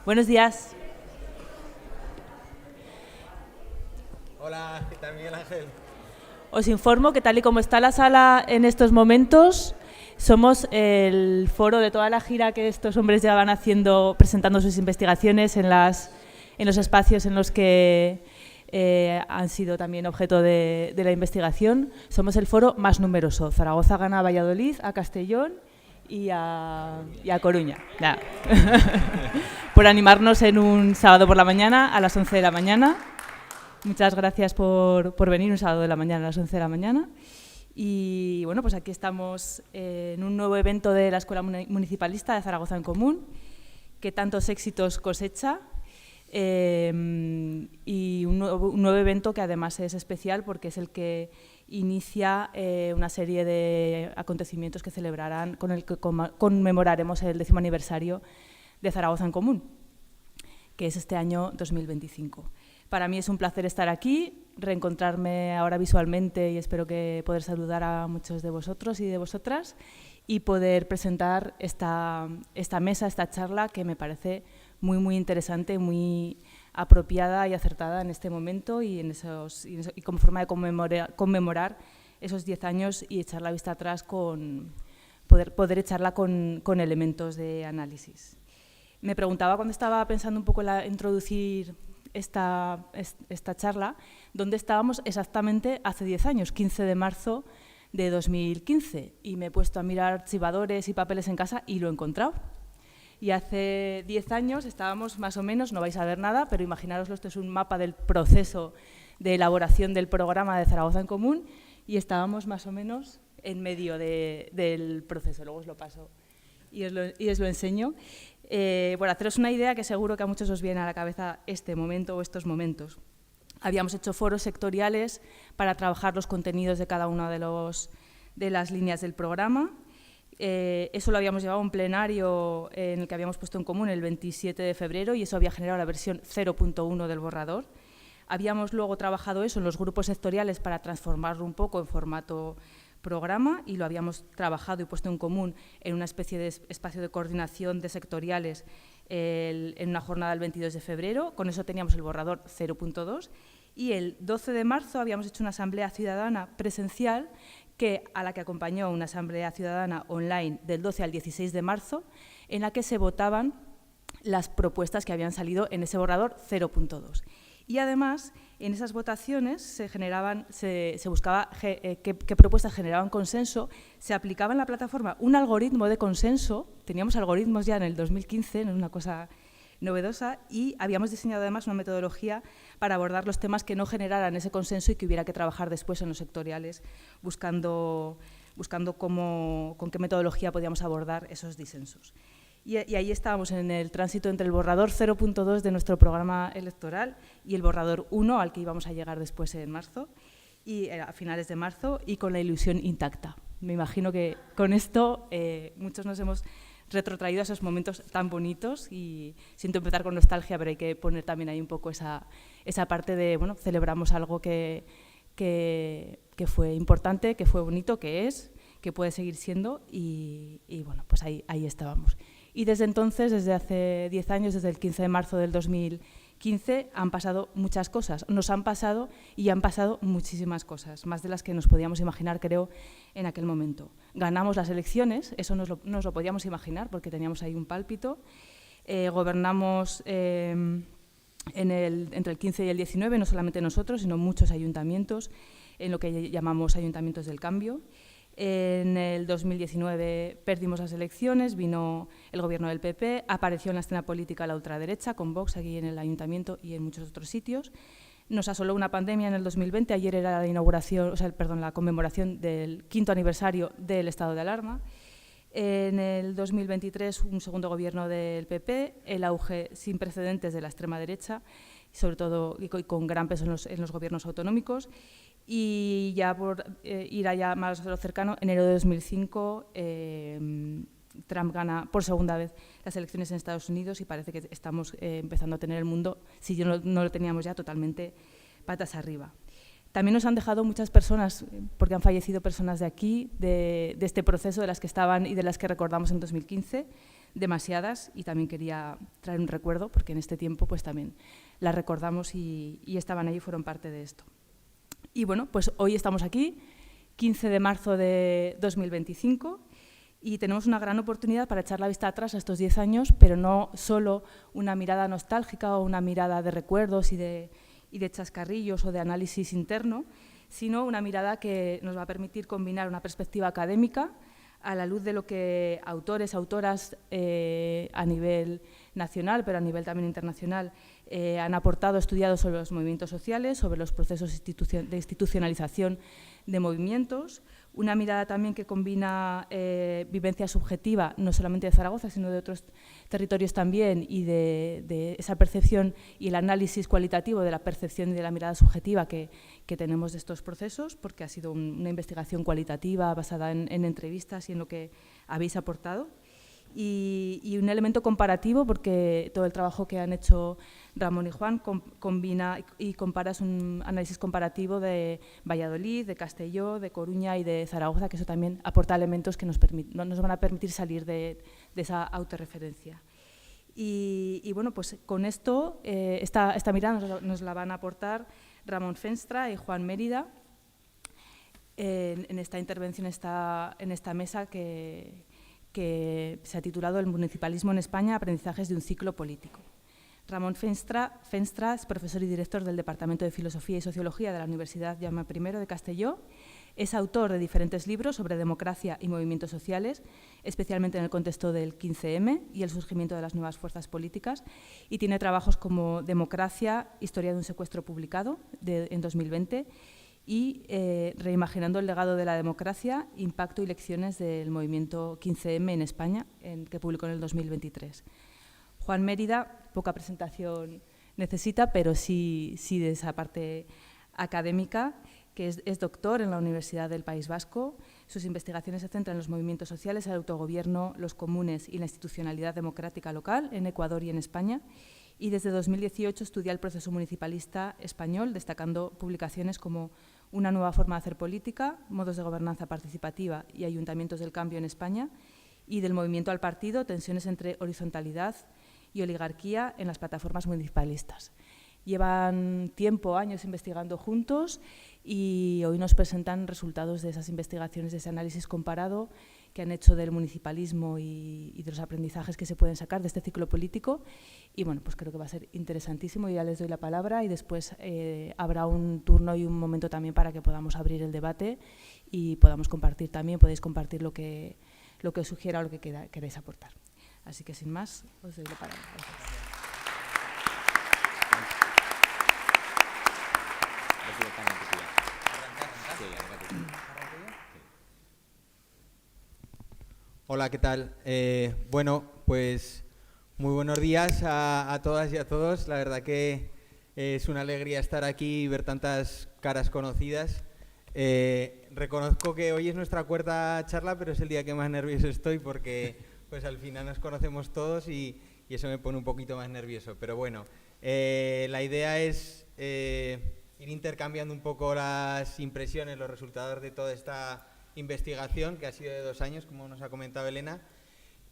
Buenos días. Hola, ¿qué tal, Miguel Ángel? Os informo que tal y como está la sala en estos momentos, somos el foro de toda la gira que estos hombres llevan haciendo, presentando sus investigaciones en los espacios en los que han sido también objeto de la investigación. Somos el foro más numeroso. Zaragoza gana a Valladolid, a Castellón y a Coruña. Ya. Por animarnos en un sábado por la mañana a las 11 de la mañana. Muchas gracias por venir un sábado de la mañana a las 11 de la mañana. Y bueno, pues aquí estamos en un nuevo evento de la Escuela Municipalista de Zaragoza en Común, que tantos éxitos cosecha, y un nuevo evento que además es especial porque es el que inicia una serie de acontecimientos que celebrarán, con el que conmemoraremos el 10º aniversario de Zaragoza en Común, que es este año 2025. Para mí es un placer estar aquí, reencontrarme ahora visualmente y espero que poder saludar a muchos de vosotros y de vosotras y poder presentar esta mesa, esta charla que me parece muy, muy interesante, muy apropiada y acertada en este momento y como forma de conmemorar esos 10 años y echar la vista atrás poder echarla con elementos de análisis. Me preguntaba cuando estaba pensando un poco en introducir esta charla, ¿dónde estábamos exactamente hace 10 años, 15 de marzo de 2015? Y me he puesto a mirar archivadores y papeles en casa y lo he encontrado. Y hace 10 años estábamos más o menos, no vais a ver nada, pero imaginaroslo, esto es un mapa del proceso de elaboración del programa de Zaragoza en Común y estábamos más o menos en medio del proceso, luego os lo paso y os lo enseño. Por haceros una idea, que seguro que a muchos os viene a la cabeza este momento o estos momentos. Habíamos hecho foros sectoriales para trabajar los contenidos de cada una de las líneas del programa. Eso lo habíamos llevado a un plenario en el que habíamos puesto en común el 27 de febrero y eso había generado la versión 0.1 del borrador. Habíamos luego trabajado eso en los grupos sectoriales para transformarlo un poco en formato programa y lo habíamos trabajado y puesto en común en una especie de espacio de coordinación de sectoriales en una jornada del 22 de febrero. Con eso teníamos el borrador 0.2 y el 12 de marzo habíamos hecho una asamblea ciudadana presencial a la que acompañó una asamblea ciudadana online del 12 al 16 de marzo en la que se votaban las propuestas que habían salido en ese borrador 0.2. Y además, en esas votaciones se buscaba qué propuestas generaban consenso, se aplicaba en la plataforma un algoritmo de consenso, teníamos algoritmos ya en el 2015, no es una cosa novedosa, y habíamos diseñado además una metodología para abordar los temas que no generaran ese consenso y que hubiera que trabajar después en los sectoriales, buscando con qué metodología podíamos abordar esos disensos. Y ahí estábamos en el tránsito entre el borrador 0.2 de nuestro programa electoral y el borrador 1, al que íbamos a llegar después en marzo, y a finales de marzo, y con la ilusión intacta. Me imagino que con esto muchos nos hemos retrotraído a esos momentos tan bonitos y siento empezar con nostalgia, pero hay que poner también ahí un poco esa parte de, bueno, celebramos algo que fue importante, que fue bonito, que puede seguir siendo y bueno, pues ahí estábamos. Y desde entonces, desde hace 10 años, desde el 15 de marzo del 2015, han pasado muchas cosas. Nos han pasado y han pasado muchísimas cosas, más de las que nos podíamos imaginar, creo, en aquel momento. Ganamos las elecciones, eso nos lo podíamos imaginar porque teníamos ahí un pálpito. Gobernamos entre el 15 y el 19, no solamente nosotros, sino muchos ayuntamientos, en lo que llamamos ayuntamientos del cambio. En el 2019 perdimos las elecciones, vino el gobierno del PP, apareció en la escena política la ultraderecha, con Vox aquí en el ayuntamiento y en muchos otros sitios. Nos asoló una pandemia en el 2020, ayer era la conmemoración del 5º aniversario del estado de alarma. En el 2023 un segundo gobierno del PP, el auge sin precedentes de la extrema derecha, sobre todo y con gran peso en los gobiernos autonómicos. Y ya por ir allá más a lo cercano, enero de 2005, Trump gana por segunda vez las elecciones en Estados Unidos y parece que estamos empezando a tener el mundo, si no lo teníamos ya, totalmente patas arriba. También nos han dejado muchas personas, porque han fallecido personas de aquí, de este proceso, de las que estaban y de las que recordamos en 2015, demasiadas, y también quería traer un recuerdo, porque en este tiempo pues también las recordamos y estaban ahí y fueron parte de esto. Y bueno, pues hoy estamos aquí, 15 de marzo de 2025, y tenemos una gran oportunidad para echar la vista atrás a estos 10 años, pero no solo una mirada nostálgica o una mirada de recuerdos y de chascarrillos o de análisis interno, sino una mirada que nos va a permitir combinar una perspectiva académica a la luz de lo que autores, autoras a nivel nacional, pero a nivel también internacional, han aportado, estudiado sobre los movimientos sociales, sobre los procesos de institucionalización de movimientos, una mirada también que combina vivencia subjetiva, no solamente de Zaragoza, sino de otros territorios también, y de esa percepción y el análisis cualitativo de la percepción y de la mirada subjetiva que tenemos de estos procesos, porque ha sido una investigación cualitativa basada en entrevistas y en lo que habéis aportado. Y un elemento comparativo, porque todo el trabajo que han hecho Ramón y Juan combina y compara, es un análisis comparativo de Valladolid, de Castelló, de Coruña y de Zaragoza, que eso también aporta elementos que nos van a permitir salir de esa autorreferencia. Y bueno, pues con esto, esta mirada nos la van a aportar Ramón Fenstra y Juan Mérida en esta intervención, en esta mesa que se ha titulado El municipalismo en España, aprendizajes de un ciclo político. Ramón Fenstra es profesor y director del Departamento de Filosofía y Sociología de la Universidad Jaume I de Castelló. Es autor de diferentes libros sobre democracia y movimientos sociales, especialmente en el contexto del 15M y el surgimiento de las nuevas fuerzas políticas, y tiene trabajos como Democracia, Historia de un secuestro, publicado en 2020, y Reimaginando el legado de la democracia, impacto y lecciones del movimiento 15M en España, que publicó en el 2023. Juan Mérida, poca presentación necesita, pero sí de esa parte académica, que es doctor en la Universidad del País Vasco. Sus investigaciones se centran en los movimientos sociales, el autogobierno, los comunes y la institucionalidad democrática local en Ecuador y en España. Y desde 2018 estudia el proceso municipalista español, destacando publicaciones como Una nueva forma de hacer política, modos de gobernanza participativa y ayuntamientos del cambio en España, y del movimiento al partido, tensiones entre horizontalidad y oligarquía en las plataformas municipalistas. Llevan años investigando juntos, y hoy nos presentan resultados de esas investigaciones, de ese análisis comparado que han hecho del municipalismo y de los aprendizajes que se pueden sacar de este ciclo político. Y bueno, pues creo que va a ser interesantísimo. Ya les doy la palabra y después habrá un turno y un momento también para que podamos abrir el debate y podamos compartir también, podéis compartir lo que os sugiera o lo que queráis aportar. Así que sin más, os doy la palabra. Gracias. Hola, ¿qué tal? Bueno, pues muy buenos días a todas y a todos. La verdad que es una alegría estar aquí y ver tantas caras conocidas. Reconozco que hoy es nuestra cuarta charla, pero es el día que más nervioso estoy porque pues al final nos conocemos todos y eso me pone un poquito más nervioso. Pero bueno, la idea es ir intercambiando un poco las impresiones, los resultados de toda esta investigación, que ha sido de 2 años, como nos ha comentado Elena,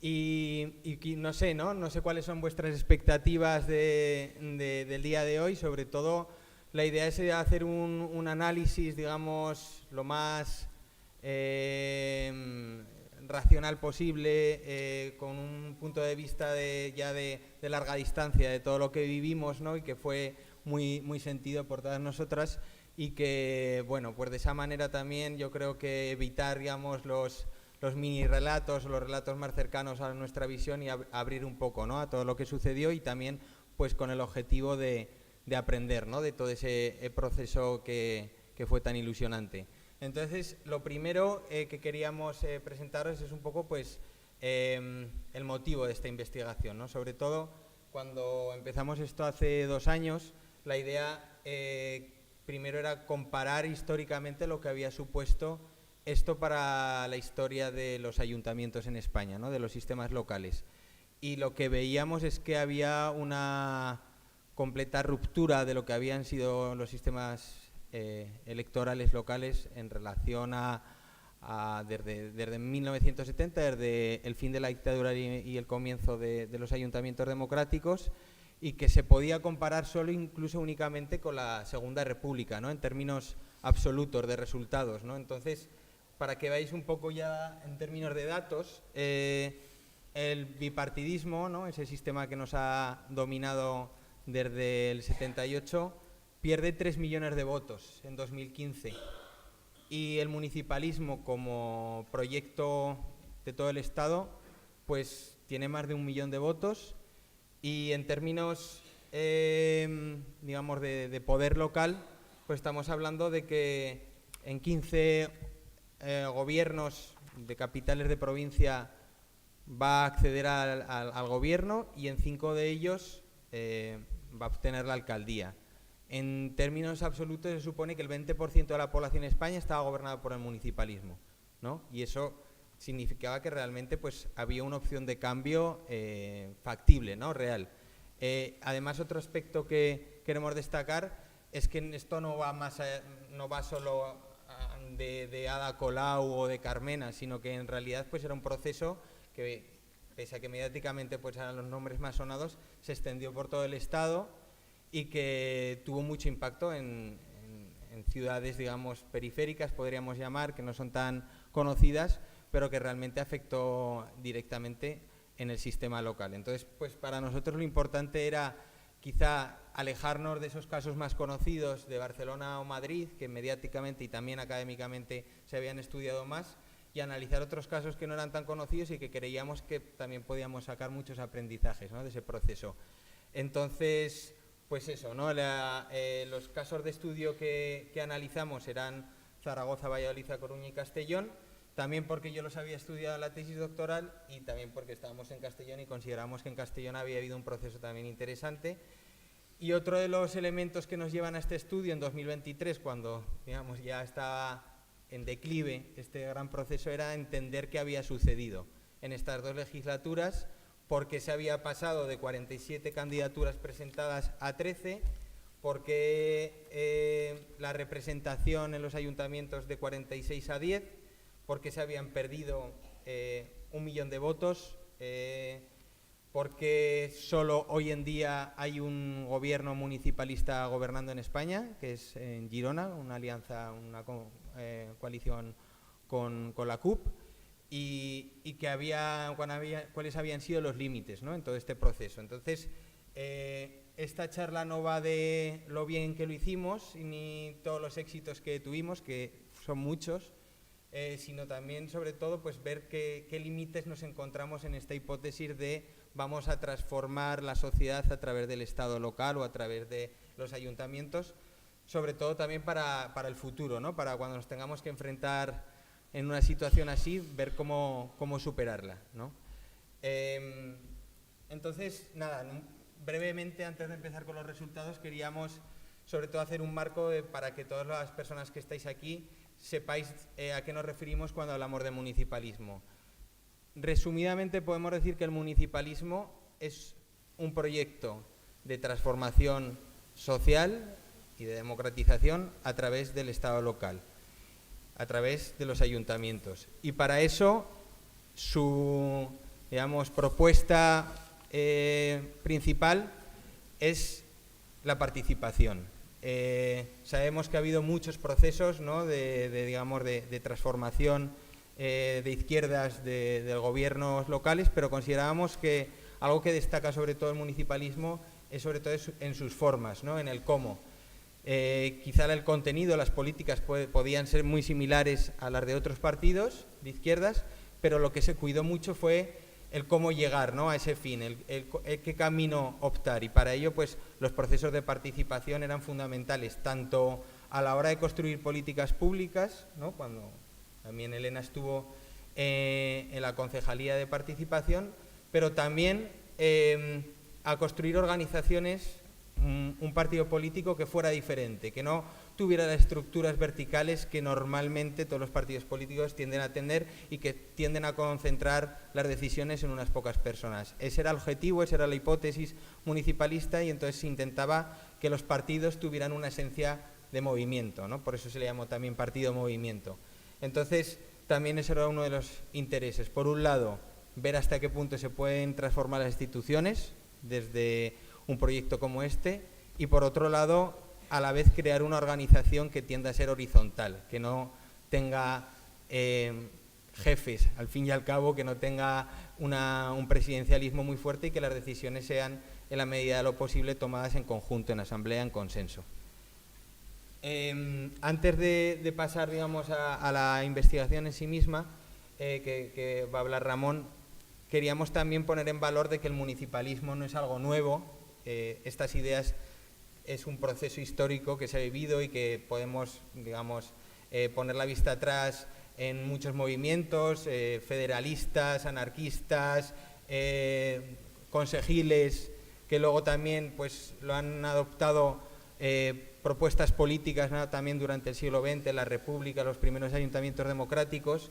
y no sé cuáles son vuestras expectativas del día de hoy. Sobre todo, la idea es hacer un análisis, digamos, lo más racional posible, con un punto de vista de larga distancia de todo lo que vivimos, ¿no? Y que fue muy sentido por todas nosotras, y que, bueno, pues de esa manera también yo creo que evitar, digamos, los mini relatos o los relatos más cercanos a nuestra visión y abrir un poco, ¿no?, a todo lo que sucedió, y también pues con el objetivo de aprender, ¿no?, de todo ese proceso que fue tan ilusionante. Entonces, lo primero que queríamos presentaros es un poco pues el motivo de esta investigación, ¿no? Sobre todo cuando empezamos esto hace 2 años, la idea primero era comparar históricamente lo que había supuesto esto para la historia de los ayuntamientos en España, ¿no?, de los sistemas locales. Y lo que veíamos es que había una completa ruptura de lo que habían sido los sistemas electorales locales en relación a desde 1970, desde el fin de la dictadura y el comienzo de los ayuntamientos democráticos, y que se podía comparar solo, incluso únicamente, con la Segunda República, ¿no? En términos absolutos de resultados, ¿no? Entonces, para que veáis un poco ya en términos de datos, el bipartidismo, ¿no? Ese sistema que nos ha dominado desde el 78, pierde 3 millones de votos en 2015. Y el municipalismo, como proyecto de todo el Estado, pues tiene más de 1 millón de votos. Y en términos, digamos, de poder local, pues estamos hablando de que en 15 gobiernos de capitales de provincia va a acceder al gobierno, y en 5 de ellos va a obtener la alcaldía. En términos absolutos se supone que el 20% de la población en España estaba gobernada por el municipalismo, ¿no? Y eso significaba que realmente pues había una opción de cambio factible, ¿no? Real. Además, otro aspecto que queremos destacar es que esto no va solo de Ada Colau o de Carmena, sino que en realidad pues era un proceso que, pese a que mediáticamente pues eran los nombres más sonados, se extendió por todo el Estado y que tuvo mucho impacto en ciudades, digamos, periféricas, podríamos llamar, que no son tan conocidas, pero que realmente afectó directamente en el sistema local. Entonces, pues para nosotros lo importante era quizá alejarnos de esos casos más conocidos de Barcelona o Madrid, que mediáticamente y también académicamente se habían estudiado más, y analizar otros casos que no eran tan conocidos y que creíamos que también podíamos sacar muchos aprendizajes, ¿no? De ese proceso. Entonces, pues eso, ¿no? Los casos de estudio que analizamos eran Zaragoza, Valladolid, A Coruña y Castellón, también porque yo los había estudiado en la tesis doctoral y también porque estábamos en Castellón y consideramos que en Castellón había habido un proceso también interesante. Y otro de los elementos que nos llevan a este estudio en 2023, cuando, digamos, ya estaba en declive este gran proceso, era entender qué había sucedido en estas 2 legislaturas, porque se había pasado de 47 candidaturas presentadas a 13, porque la representación en los ayuntamientos de 46 a 10, porque se habían perdido 1 millón de votos, porque solo hoy en día hay un gobierno municipalista gobernando en España, que es en Girona, una alianza, una coalición con la CUP, y que cuáles habían sido los límites, ¿no? En todo este proceso. Entonces, esta charla no va de lo bien que lo hicimos ni todos los éxitos que tuvimos, que son muchos, sino también, sobre todo, pues ver qué límites nos encontramos en esta hipótesis de vamos a transformar la sociedad a través del Estado local o a través de los ayuntamientos, sobre todo también para el futuro, ¿no? Para cuando nos tengamos que enfrentar en una situación así, ver cómo superarla, ¿no? Entonces, nada, brevemente, antes de empezar con los resultados, queríamos sobre todo hacer un marco para que todas las personas que estáis aquí sepáis a qué nos referimos cuando hablamos de municipalismo. Resumidamente podemos decir que el municipalismo es un proyecto de transformación social y de democratización a través del Estado local, a través de los ayuntamientos. Y para eso su, digamos, propuesta principal es la participación. Sabemos que ha habido muchos procesos, ¿no? de transformación de izquierdas de gobiernos locales, pero considerábamos que algo que destaca sobre todo el municipalismo es sobre todo en sus formas, ¿no? En el cómo. Quizá el contenido, las políticas podían ser muy similares a las de otros partidos de izquierdas, pero lo que se cuidó mucho fue el cómo llegar, ¿no? A ese fin, el qué camino optar, y para ello pues los procesos de participación eran fundamentales, tanto a la hora de construir políticas públicas, ¿no? Cuando también Elena estuvo en la Concejalía de Participación, pero también a construir organizaciones, un partido político que fuera diferente, que no tuviera las estructuras verticales que normalmente todos los partidos políticos tienden a tener y que tienden a concentrar las decisiones en unas pocas personas. Ese era el objetivo, esa era la hipótesis municipalista, y entonces se intentaba que los partidos tuvieran una esencia de movimiento, ¿no? Por eso se le llamó también partido-movimiento. Entonces, también ese era uno de los intereses. Por un lado, ver hasta qué punto se pueden transformar las instituciones desde un proyecto como este, y por otro lado, a la vez crear una organización que tienda a ser horizontal, que no tenga jefes, al fin y al cabo, que no tenga un presidencialismo muy fuerte y que las decisiones sean, en la medida de lo posible, tomadas en conjunto, en asamblea, en consenso. Antes de pasar, digamos, a la investigación en sí misma, que va a hablar Ramón, queríamos también poner en valor de que el municipalismo no es algo nuevo. Estas ideas es un proceso histórico que se ha vivido y que podemos, digamos, poner la vista atrás en muchos movimientos, federalistas, anarquistas, consejiles, que luego también pues, lo han adoptado propuestas políticas, ¿no?, también durante el siglo XX, la República, los primeros ayuntamientos democráticos,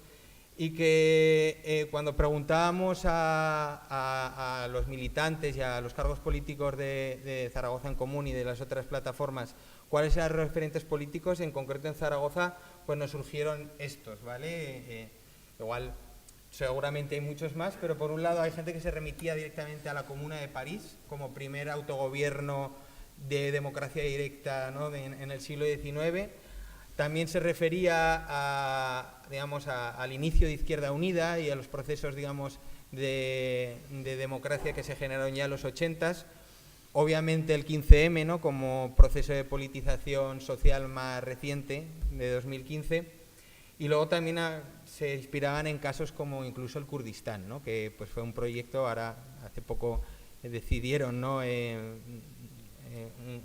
y que cuando preguntábamos a los militantes y a los cargos políticos de Zaragoza en Común y de las otras plataformas cuáles eran los referentes políticos, en concreto en Zaragoza, pues nos surgieron estos, ¿vale? Igual seguramente hay muchos más, pero por un lado hay gente que se remitía directamente a la Comuna de París como primer autogobierno de democracia directa, ¿no?, en el siglo XIX. También se refería digamos, al inicio de Izquierda Unida y a los procesos, digamos, de democracia que se generaron ya en los 80s. Obviamente el 15M, ¿no?, como proceso de politización social más reciente, de 2015. Y luego también se inspiraban en casos como incluso el Kurdistán, ¿no?, que pues fue un proyecto, ahora hace poco decidieron, ¿no?,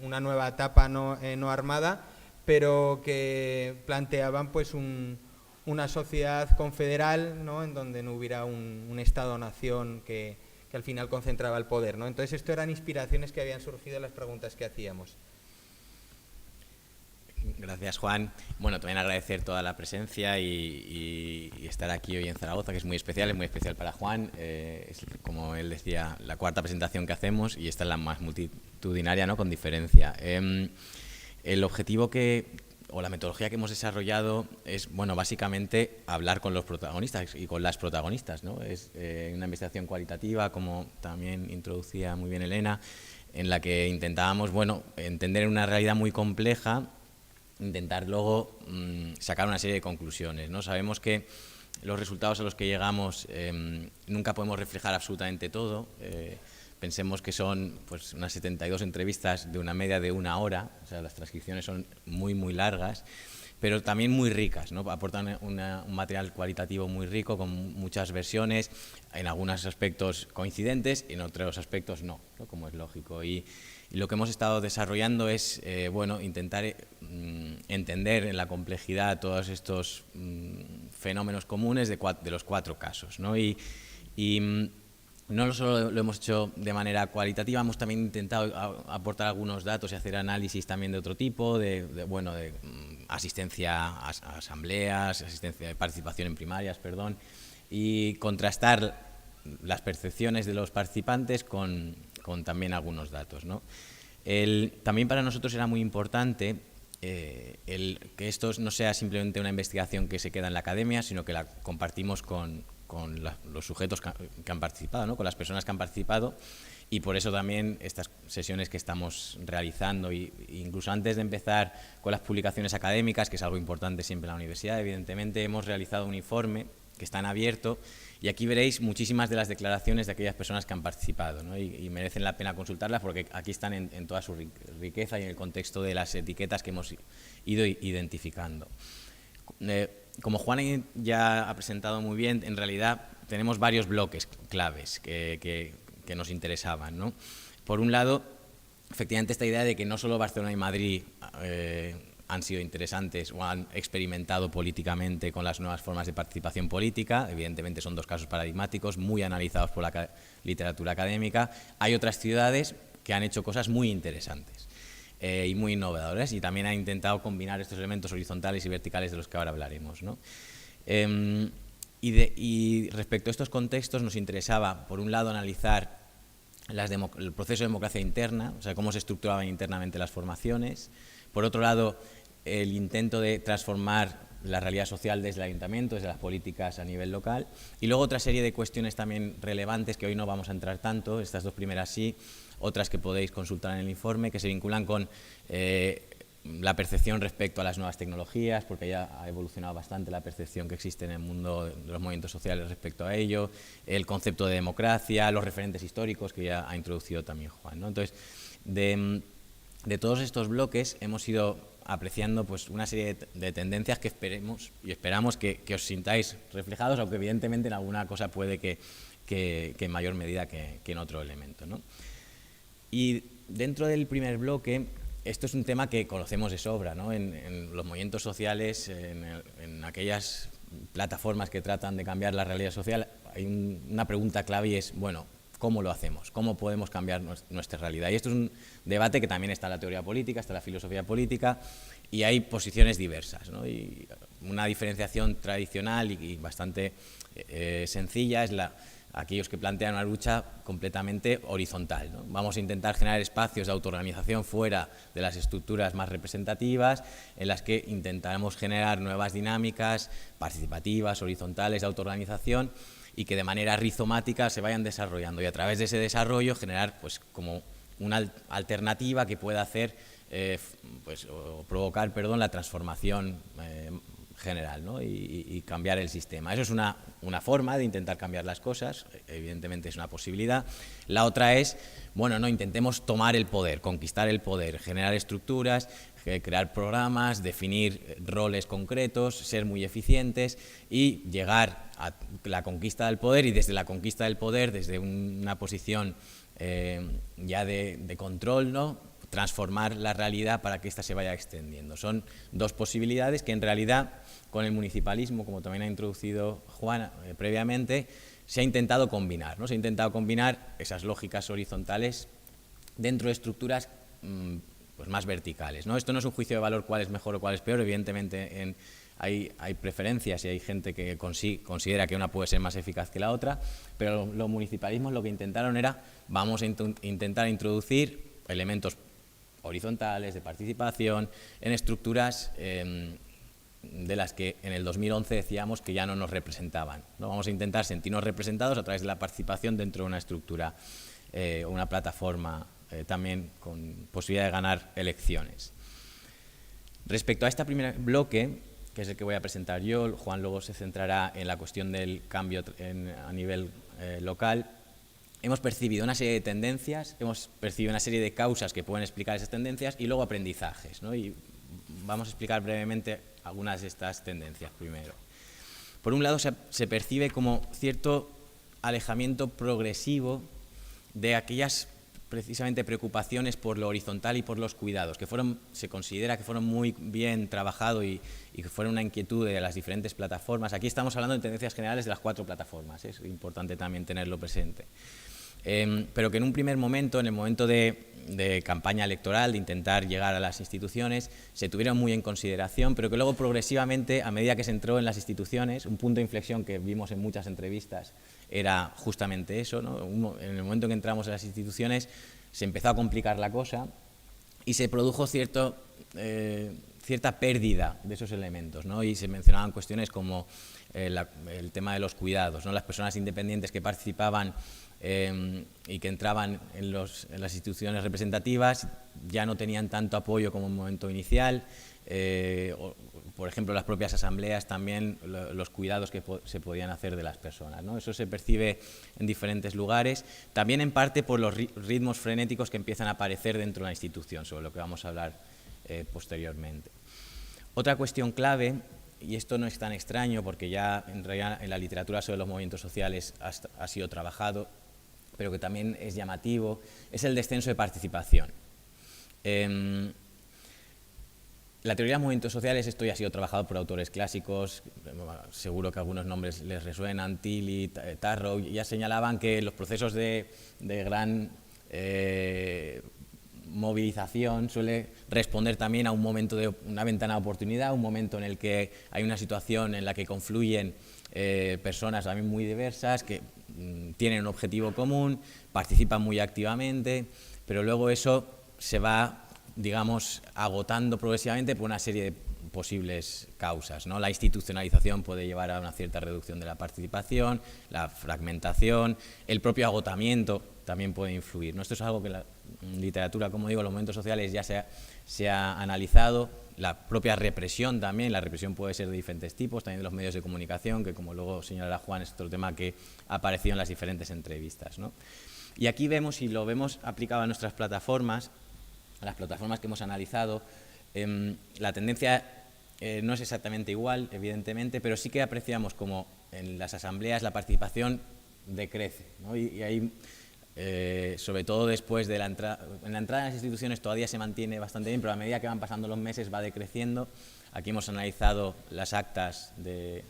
una nueva etapa no armada, pero que planteaban pues una sociedad confederal, ¿no?, en donde no hubiera un Estado-nación que al final concentraba el poder, ¿no? Entonces esto eran inspiraciones que habían surgido en las preguntas que hacíamos. Gracias, Juan. Bueno, también agradecer toda la presencia y estar aquí hoy en Zaragoza, que es muy especial para Juan. Es, como él decía, la cuarta presentación que hacemos y esta es la más multitudinaria, ¿no?, con diferencia. El objetivo o la metodología que hemos desarrollado es, bueno, básicamente hablar con los protagonistas y con las protagonistas, ¿no? Es una investigación cualitativa, como también introducía muy bien Elena, en la que intentábamos, bueno, entender una realidad muy compleja, intentar luego sacar una serie de conclusiones, ¿no? Sabemos que los resultados a los que llegamos nunca podemos reflejar absolutamente todo. Pensemos que son pues, unas 72 entrevistas de una media de 1 hora, o sea, las transcripciones son muy, muy largas, pero también muy ricas, ¿no? Aportan un material cualitativo muy rico, con muchas versiones, en algunos aspectos coincidentes y en otros aspectos no, como es lógico. Y lo que hemos estado desarrollando es bueno, intentar entender en la complejidad todos estos fenómenos comunes de los 4 casos, ¿no? Y no solo lo hemos hecho de manera cualitativa, hemos también intentado aportar algunos datos y hacer análisis también de otro tipo, de asistencia a asambleas, asistencia de participación en primarias, y contrastar las percepciones de los participantes con también algunos datos, ¿no? También para nosotros era muy importante que esto no sea simplemente una investigación que se queda en la academia, sino que la compartimos con los sujetos que han participado, ¿no?, con las personas que han participado, y por eso también estas sesiones que estamos realizando, y incluso antes de empezar con las publicaciones académicas, que es algo importante siempre en la universidad, evidentemente hemos realizado un informe que está en abierto, y aquí veréis muchísimas de las declaraciones de aquellas personas que han participado, ¿no?, y merecen la pena consultarlas porque aquí están en toda su riqueza y en el contexto de las etiquetas que hemos ido identificando. Como Juan ya ha presentado muy bien, en realidad tenemos varios bloques claves que nos interesaban, ¿no? Por un lado, efectivamente, esta idea de que no solo Barcelona y Madrid han sido interesantes o han experimentado políticamente con las nuevas formas de participación política, evidentemente son 2 casos paradigmáticos, muy analizados por la literatura académica. Hay otras ciudades que han hecho cosas muy interesantes y muy innovadoras, y también han intentado combinar estos elementos horizontales y verticales de los que ahora hablaremos, ¿no? Y respecto a estos contextos nos interesaba, por un lado, analizar el proceso de democracia interna, o sea, cómo se estructuraban internamente las formaciones. Por otro lado, el intento de transformar la realidad social desde el ayuntamiento, desde las políticas a nivel local. Y luego otra serie de cuestiones también relevantes que hoy no vamos a entrar tanto, estas dos primeras sí, otras que podéis consultar en el informe, que se vinculan con la percepción respecto a las nuevas tecnologías, porque ya ha evolucionado bastante la percepción que existe en el mundo de los movimientos sociales respecto a ello, el concepto de democracia, los referentes históricos que ya ha introducido también Juan, ¿no? Entonces, de todos estos bloques hemos ido apreciando pues una serie de tendencias que esperamos que os sintáis reflejados, aunque evidentemente en alguna cosa puede que en mayor medida que en otro elemento, ¿no? Y dentro del primer bloque, esto es un tema que conocemos de sobra, ¿no? En los movimientos sociales, en aquellas plataformas que tratan de cambiar la realidad social, hay una pregunta clave y es, bueno, ¿cómo lo hacemos? ¿Cómo podemos cambiar nuestra realidad? Y esto es un debate que también está en la teoría política, está en la filosofía política, y hay posiciones diversas, ¿no? Y una diferenciación tradicional y bastante sencilla es aquellos que plantean una lucha completamente horizontal, ¿no? Vamos a intentar generar espacios de autoorganización fuera de las estructuras más representativas, en las que intentamos generar nuevas dinámicas participativas, horizontales de autoorganización, y que de manera rizomática se vayan desarrollando, y a través de ese desarrollo generar pues como una alternativa que pueda hacer o provocar, la transformación general, ¿no? y cambiar el sistema. Eso es una forma de intentar cambiar las cosas, evidentemente es una posibilidad. La otra es, intentemos tomar el poder, conquistar el poder, generar estructuras, crear programas, definir roles concretos, ser muy eficientes y llegar a la conquista del poder, y desde la conquista del poder, desde una posición ya de control, ¿no?, transformar la realidad para que ésta se vaya extendiendo. Son dos posibilidades que en realidad con el municipalismo, como también ha introducido Juan previamente, se ha intentado combinar, ¿no? Se ha intentado combinar esas lógicas horizontales dentro de estructuras pues más verticales, ¿no? Esto no es un juicio de valor cuál es mejor o cuál es peor, evidentemente hay preferencias y hay gente que considera que una puede ser más eficaz que la otra, pero los municipalismos lo que intentaron era, vamos a intentar introducir elementos horizontales de participación en estructuras de las que en el 2011 decíamos que ya no nos representaban, ¿no? Vamos a intentar sentirnos representados a través de la participación dentro de una estructura o una plataforma también con posibilidad de ganar elecciones. Respecto a este primer bloque, que es el que voy a presentar yo, Juan luego se centrará en la cuestión del cambio a nivel local. Hemos percibido una serie de tendencias, hemos percibido una serie de causas que pueden explicar esas tendencias y luego aprendizajes, ¿no? Y vamos a explicar brevemente algunas de estas tendencias primero. Por un lado, se percibe como cierto alejamiento progresivo de aquellas precisamente preocupaciones por lo horizontal y por los cuidados, que se considera que fueron muy bien trabajados y que fueron una inquietud de las diferentes plataformas. Aquí estamos hablando de tendencias generales de las 4 plataformas, es importante también tenerlo presente. Pero que en un primer momento, en el momento de campaña electoral, de intentar llegar a las instituciones, se tuvieron muy en consideración, pero que luego progresivamente, a medida que se entró en las instituciones, un punto de inflexión que vimos en muchas entrevistas era justamente eso, ¿no? En el momento en que entramos en las instituciones se empezó a complicar la cosa y se produjo cierta pérdida de esos elementos, ¿no? Y se mencionaban cuestiones como el tema de los cuidados, ¿no? Las personas independientes que participaban y que entraban en las instituciones representativas ya no tenían tanto apoyo como en el momento inicial, por ejemplo las propias asambleas también, los cuidados que se podían hacer de las personas, ¿no? Eso se percibe en diferentes lugares, también en parte por los ritmos frenéticos que empiezan a aparecer dentro de la institución, sobre lo que vamos a hablar posteriormente. Otra cuestión clave, y esto no es tan extraño porque ya en realidad en la literatura sobre los movimientos sociales ha sido trabajado, pero que también es llamativo, es el descenso de participación. La teoría de los movimientos sociales, esto ya ha sido trabajado por autores clásicos, seguro que algunos nombres les resuenan, Tilly, Tarrow, ya señalaban que los procesos de gran movilización suele responder también a un momento de una ventana de oportunidad, un momento en el que hay una situación en la que confluyen personas también muy diversas que tienen un objetivo común, participan muy activamente, pero luego eso se va, digamos, agotando progresivamente por una serie de posibles causas, ¿no? La institucionalización puede llevar a una cierta reducción de la participación, la fragmentación, el propio agotamiento también puede influir, ¿no? Esto es algo que la literatura, como digo, los movimientos sociales ya se ha analizado. La propia represión también, la represión puede ser de diferentes tipos, también de los medios de comunicación, que como luego señalará Juan, es otro tema que ha aparecido en las diferentes entrevistas, ¿no? Y aquí vemos, y lo vemos aplicado a nuestras plataformas, a las plataformas que hemos analizado, la tendencia no es exactamente igual, evidentemente, pero sí que apreciamos como en las asambleas la participación decrece, ¿no? Y ahí, sobre todo después de la entrada en las instituciones todavía se mantiene bastante bien, pero a medida que van pasando los meses va decreciendo. Aquí hemos analizado las actas de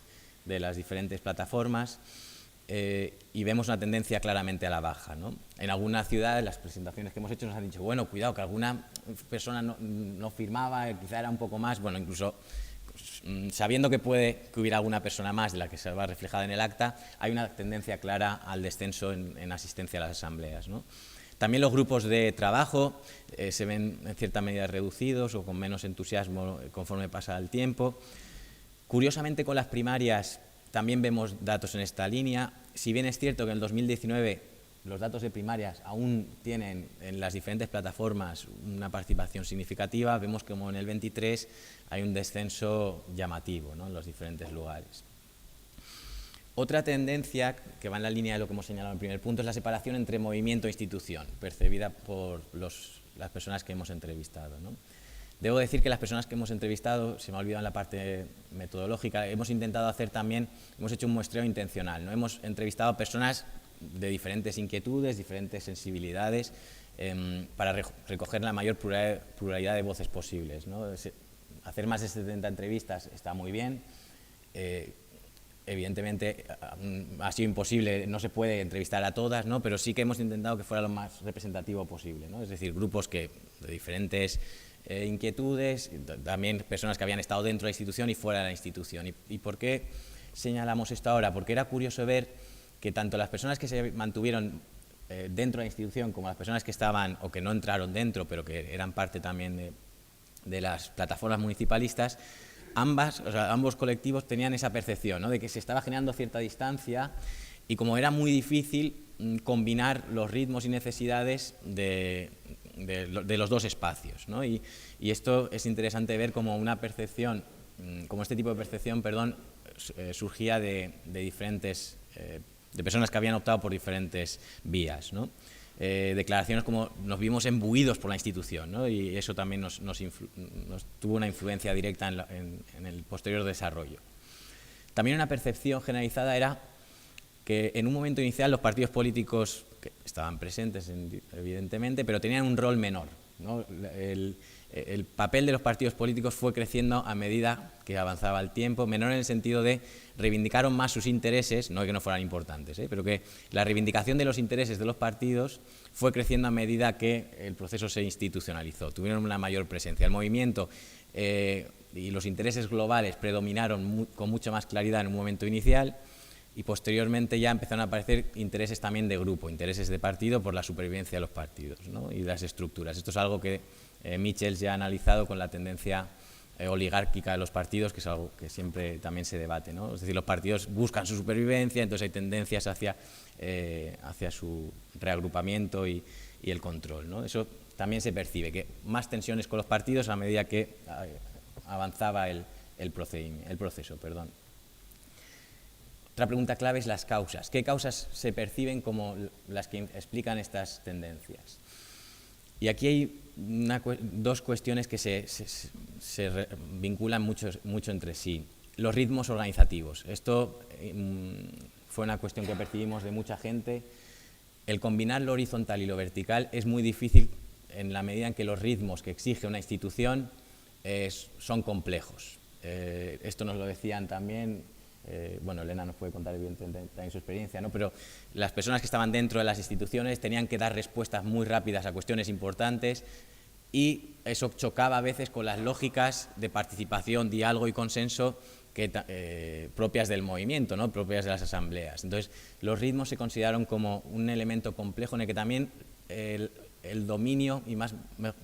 las diferentes plataformas y vemos una tendencia claramente a la baja, ¿no? En algunas ciudades, las presentaciones que hemos hecho nos han dicho, bueno, cuidado, que alguna persona no firmaba, quizá era un poco más, bueno, incluso sabiendo que hubiera alguna persona más de la que se va reflejada en el acta, hay una tendencia clara al descenso en asistencia a las asambleas, ¿no? También los grupos de trabajo se ven en cierta medida reducidos o con menos entusiasmo conforme pasa el tiempo. Curiosamente, con las primarias también vemos datos en esta línea. Si bien es cierto que en el 2019 los datos de primarias aún tienen en las diferentes plataformas una participación significativa, vemos que como en el 23 hay un descenso llamativo, ¿no? En los diferentes lugares. Otra tendencia que va en la línea de lo que hemos señalado en el primer punto es la separación entre movimiento e institución, percibida por las personas que hemos entrevistado, ¿no? Debo decir que las personas que hemos entrevistado, se me ha olvidado en la parte metodológica, hemos intentado hacer también, hemos hecho un muestreo intencional, ¿no? Hemos entrevistado a personas de diferentes inquietudes, diferentes sensibilidades, para recoger la mayor pluralidad de voces posibles, ¿no? Hacer más de 70 entrevistas está muy bien. Evidentemente ha sido imposible, no se puede entrevistar a todas, ¿no? Pero sí que hemos intentado que fuera lo más representativo posible, ¿no? Es decir, grupos de diferentes inquietudes, también personas que habían estado dentro de la institución y fuera de la institución. ¿Y por qué señalamos esto ahora? Porque era curioso ver que tanto las personas que se mantuvieron dentro de la institución como las personas que estaban o que no entraron dentro, pero que eran parte también de las plataformas municipalistas, ambos colectivos tenían esa percepción, ¿no? De que se estaba generando cierta distancia y como era muy difícil combinar los ritmos y necesidades de los dos espacios, ¿no? Y esto es interesante ver como una percepción, como este tipo de percepción, surgía de diferentes, de personas que habían optado por diferentes vías, ¿no? Declaraciones como nos vimos embuidos por la institución, ¿no? Y eso también nos tuvo una influencia directa en el posterior desarrollo. También una percepción generalizada era que en un momento inicial los partidos políticos que estaban presentes, evidentemente, pero tenían un rol menor, ¿no? El papel de los partidos políticos fue creciendo a medida que avanzaba el tiempo, menor en el sentido de reivindicaron más sus intereses, no que no fueran importantes, pero que la reivindicación de los intereses de los partidos fue creciendo a medida que el proceso se institucionalizó, tuvieron una mayor presencia. El movimiento y los intereses globales predominaron con mucha más claridad en un momento inicial y posteriormente ya empezaron a aparecer intereses también de grupo, intereses de partido por la supervivencia de los partidos, ¿no? Y de las estructuras. Esto es algo que Michels ya ha analizado con la tendencia oligárquica de los partidos, que es algo que siempre también se debate, ¿no? Es decir, los partidos buscan su supervivencia, entonces hay tendencias hacia su reagrupamiento y el control, ¿no? Eso también se percibe, que más tensiones con los partidos a medida que avanzaba el proceso. Otra pregunta clave es las causas. ¿Qué causas se perciben como las que explican estas tendencias? Y aquí hay dos cuestiones que se vinculan mucho entre sí. Los ritmos organizativos. Esto fue una cuestión que percibimos de mucha gente. El combinar lo horizontal y lo vertical es muy difícil en la medida en que los ritmos que exige una institución son complejos. Esto nos lo decían también, Elena nos puede contar evidentemente también su experiencia, ¿no? Pero las personas que estaban dentro de las instituciones tenían que dar respuestas muy rápidas a cuestiones importantes y eso chocaba a veces con las lógicas de participación, diálogo y consenso propias del movimiento, ¿no? Propias de las asambleas. Entonces, los ritmos se consideraron como un elemento complejo en el que también el dominio, y más,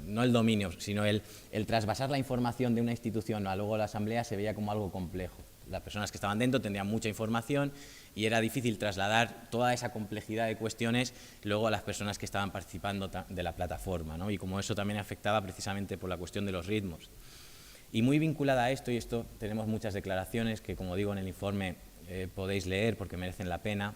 no el dominio, sino el trasvasar la información de una institución a luego la asamblea se veía como algo complejo. Las personas que estaban dentro tendrían mucha información y era difícil trasladar toda esa complejidad de cuestiones luego a las personas que estaban participando de la plataforma, ¿no? Y como eso también afectaba precisamente por la cuestión de los ritmos. Y muy vinculada a esto, y esto tenemos muchas declaraciones que, como digo, en el informe podéis leer porque merecen la pena.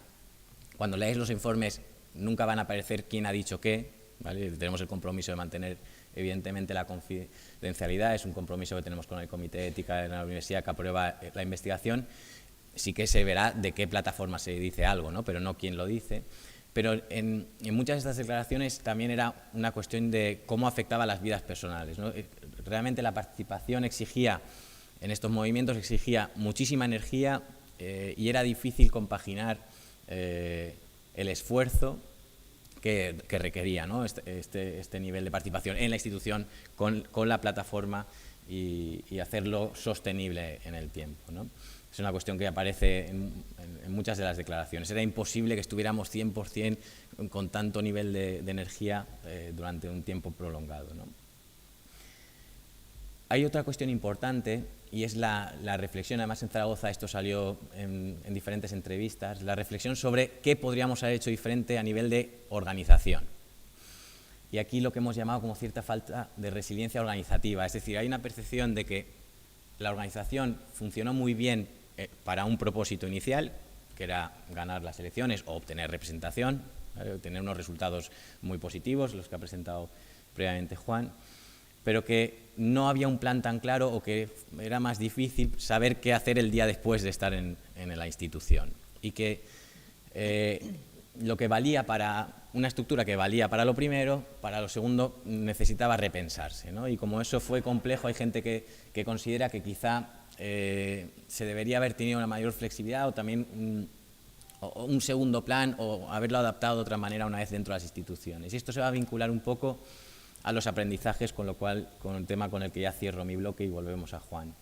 Cuando leáis los informes nunca van a aparecer quién ha dicho qué, ¿vale? Tenemos el compromiso de mantener evidentemente la confidencialidad, es un compromiso que tenemos con el Comité de Ética de la Universidad que aprueba la investigación. Sí que se verá de qué plataforma se dice algo, ¿no? Pero no quién lo dice. Pero en muchas de estas declaraciones también era una cuestión de cómo afectaba a las vidas personales, ¿no? Realmente la participación exigía, en estos movimientos exigía muchísima energía y era difícil compaginar el esfuerzo que requería, ¿no? este nivel de participación en la institución con la plataforma y hacerlo sostenible en el tiempo, ¿no? Es una cuestión que aparece en muchas de las declaraciones. Era imposible que estuviéramos 100% con tanto nivel de energía durante un tiempo prolongado, ¿no? Hay otra cuestión importante y es la reflexión, además en Zaragoza esto salió en diferentes entrevistas, la reflexión sobre qué podríamos haber hecho diferente a nivel de organización. Y aquí lo que hemos llamado como cierta falta de resiliencia organizativa, es decir, hay una percepción de que la organización funcionó muy bien para un propósito inicial, que era ganar las elecciones o obtener representación, tener unos resultados muy positivos, los que ha presentado previamente Juan, pero que no había un plan tan claro o que era más difícil saber qué hacer el día después de estar en la institución. Y que lo que valía para una estructura que valía para lo primero, para lo segundo necesitaba repensarse, ¿no? Y como eso fue complejo, hay gente que considera que quizá se debería haber tenido una mayor flexibilidad o también un segundo plan o haberlo adaptado de otra manera una vez dentro de las instituciones. Y esto se va a vincular un poco a los aprendizajes, con lo cual, con el tema con el que ya cierro mi bloque y volvemos a Juan.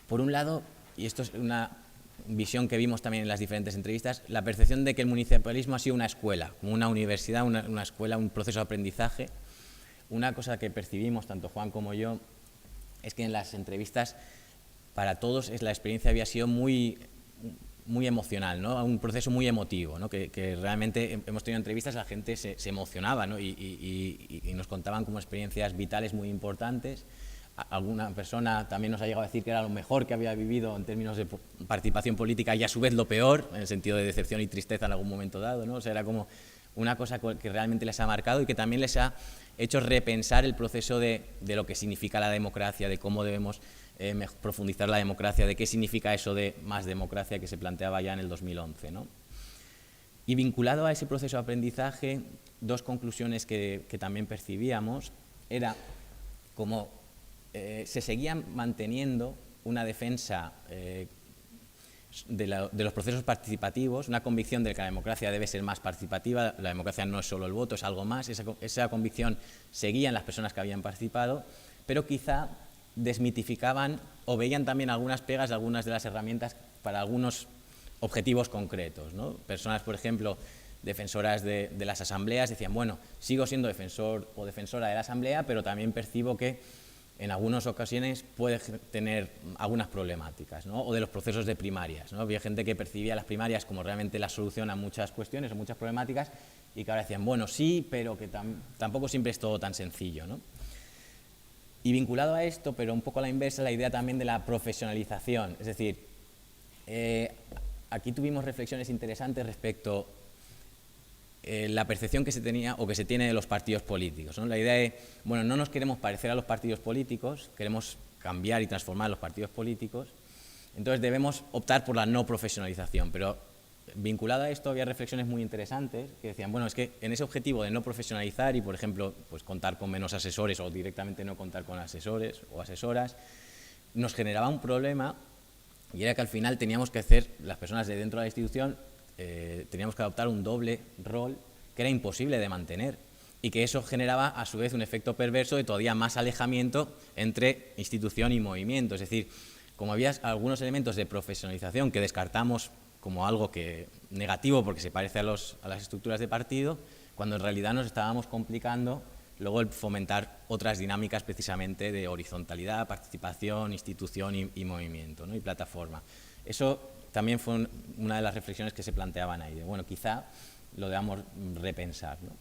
Por un lado, y esto es una visión que vimos también en las diferentes entrevistas, la percepción de que el municipalismo ha sido una escuela, como una universidad, una escuela, un proceso de aprendizaje. Una cosa que percibimos, tanto Juan como yo, es que en las entrevistas, para todos, la experiencia había sido muy emocional, ¿no? Un proceso muy emotivo, ¿no? Que realmente hemos tenido entrevistas, la gente se emocionaba, ¿no? y nos contaban como experiencias vitales muy importantes. Alguna persona también nos ha llegado a decir que era lo mejor que había vivido en términos de participación política y a su vez lo peor, en el sentido de decepción y tristeza en algún momento dado, ¿no? O sea, era como una cosa que realmente les ha marcado y que también les ha hecho repensar el proceso de lo que significa la democracia, de cómo debemos profundizar la democracia, de qué significa eso de más democracia que se planteaba ya en el 2011, ¿no? Y vinculado a ese proceso de aprendizaje, dos conclusiones que también percibíamos era como se seguía manteniendo una defensa de los procesos participativos, una convicción de que la democracia debe ser más participativa, la democracia no es solo el voto, es algo más, esa convicción seguía en las personas que habían participado, pero quizá desmitificaban o veían también algunas pegas de algunas de las herramientas para algunos objetivos concretos, ¿no? Personas, por ejemplo, defensoras de las asambleas decían, bueno, sigo siendo defensor o defensora de la asamblea, pero también percibo que en algunas ocasiones puede tener algunas problemáticas, ¿no? O de los procesos de primarias, ¿no? Había gente que percibía las primarias como realmente la solución a muchas cuestiones o muchas problemáticas y que ahora decían, bueno, sí, pero que tampoco siempre es todo tan sencillo, ¿no? Y vinculado a esto, pero un poco a la inversa, la idea también de la profesionalización. Es decir, aquí tuvimos reflexiones interesantes respecto a la percepción que se tenía o que se tiene de los partidos políticos, ¿no? La idea de, bueno, no nos queremos parecer a los partidos políticos, queremos cambiar y transformar los partidos políticos, entonces debemos optar por la no profesionalización, pero vinculado a esto había reflexiones muy interesantes que decían, bueno, es que en ese objetivo de no profesionalizar y, por ejemplo, pues contar con menos asesores o directamente no contar con asesores o asesoras, nos generaba un problema y era que al final teníamos que hacer, las personas de dentro de la institución, teníamos que adoptar un doble rol que era imposible de mantener y que eso generaba a su vez un efecto perverso de todavía más alejamiento entre institución y movimiento. Es decir, como había algunos elementos de profesionalización que descartamos como algo negativo porque se parece a las estructuras de partido, cuando en realidad nos estábamos complicando luego el fomentar otras dinámicas precisamente de horizontalidad, participación, institución y movimiento, ¿no? Y plataforma. Eso también fue una de las reflexiones que se planteaban ahí, de, bueno, quizá lo debamos repensar, ¿no?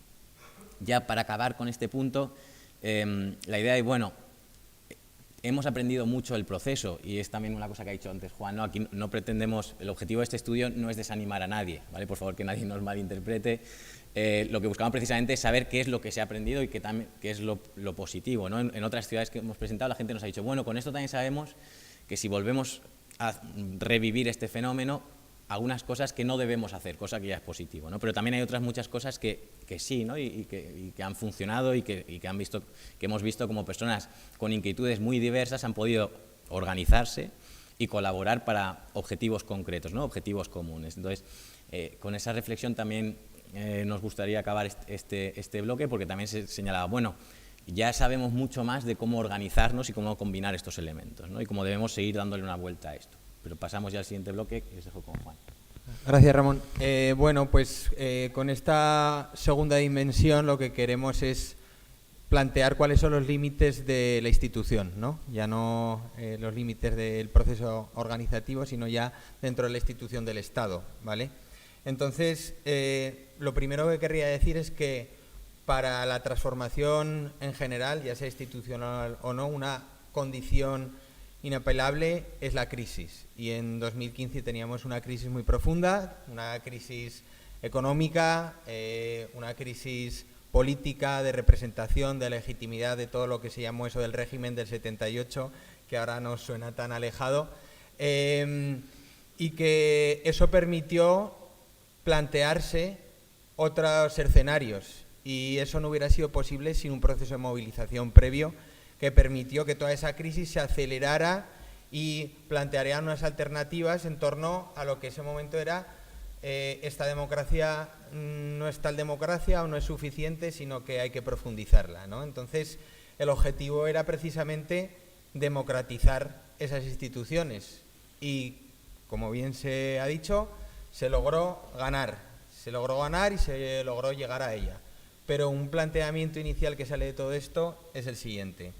Ya para acabar con este punto, la idea es, bueno, hemos aprendido mucho el proceso y es también una cosa que ha dicho antes Juan, ¿no? Aquí no pretendemos, el objetivo de este estudio no es desanimar a nadie, ¿vale? Por favor, que nadie nos malinterprete. Lo que buscamos precisamente es saber qué es lo que se ha aprendido y qué es lo positivo, ¿no? En otras ciudades que hemos presentado la gente nos ha dicho, bueno, con esto también sabemos que si volvemos a revivir este fenómeno, algunas cosas que no debemos hacer, cosa que ya es positivo, ¿no? Pero también hay otras muchas cosas que sí, ¿no? y que han funcionado y que hemos visto como personas con inquietudes muy diversas han podido organizarse y colaborar para objetivos concretos, ¿no? Objetivos comunes. Entonces, con esa reflexión también nos gustaría acabar este bloque, porque también se señalaba, bueno, ya sabemos mucho más de cómo organizarnos y cómo combinar estos elementos, ¿no? Y cómo debemos seguir dándole una vuelta a esto. Pero pasamos ya al siguiente bloque, que les dejo con Juan. Gracias, Ramón. Bueno, pues con esta segunda dimensión lo que queremos es plantear cuáles son los límites de la institución, ¿no? Ya no los límites del proceso organizativo, sino ya dentro de la institución del Estado, ¿vale? Entonces, lo primero que querría decir es que para la transformación en general, ya sea institucional o no, una condición inapelable es la crisis. Y en 2015 teníamos una crisis muy profunda, una crisis económica, una crisis política, de representación, de legitimidad, de todo lo que se llamó eso del régimen del 78, que ahora nos suena tan alejado, y que eso permitió plantearse otros escenarios, y eso no hubiera sido posible sin un proceso de movilización previo que permitió que toda esa crisis se acelerara y plantearía unas alternativas en torno a lo que ese momento era esta democracia no es tal democracia o no es suficiente, sino que hay que profundizarla, ¿no? Entonces, el objetivo era precisamente democratizar esas instituciones y, como bien se ha dicho, se logró ganar y se logró llegar a ella. Pero un planteamiento inicial que sale de todo esto es el siguiente.